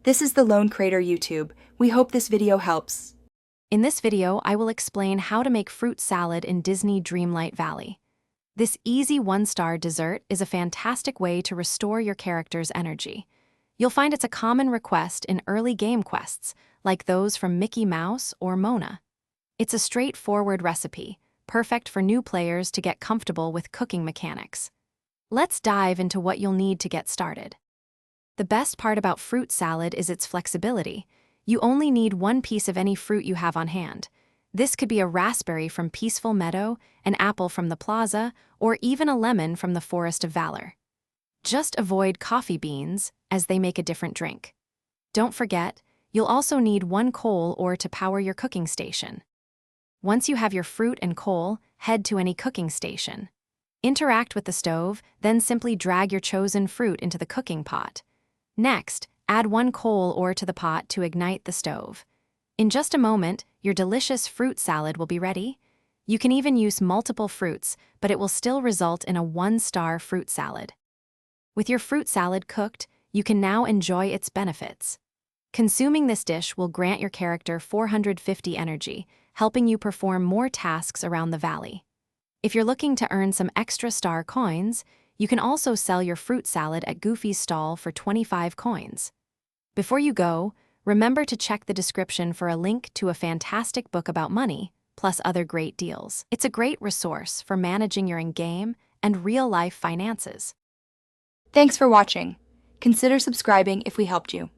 This is the Lone Crater YouTube. We hope this video helps. In this video, I will explain how to make fruit salad in Disney Dreamlight Valley. This easy one-star dessert is a fantastic way to restore your character's energy. You'll find it's a common request in early game quests, like those from Mickey Mouse or Mona. It's a straightforward recipe, perfect for new players to get comfortable with cooking mechanics. Let's dive into what you'll need to get started. The best part about fruit salad is its flexibility. You only need one piece of any fruit you have on hand. This could be a raspberry from Peaceful Meadow, an apple from the plaza, or even a lemon from the Forest of Valor. Just avoid coffee beans, as they make a different drink. Don't forget, you'll also need one coal ore to power your cooking station. Once you have your fruit and coal, head to any cooking station. Interact with the stove, then simply drag your chosen fruit into the cooking pot. Next, add one coal ore to the pot to ignite the stove. In just a moment, your delicious fruit salad will be ready. You can even use multiple fruits, but it will still result in a one-star fruit salad. With your fruit salad cooked, you can now enjoy its benefits. Consuming this dish will grant your character 450 energy, helping you perform more tasks around the valley. If you're looking to earn some extra star coins, you can also sell your fruit salad at Goofy's stall for 25 coins. Before you go, remember to check the description for a link to a fantastic book about money, plus other great deals. It's a great resource for managing your in-game and real-life finances. Thanks for watching. Consider subscribing if we helped you.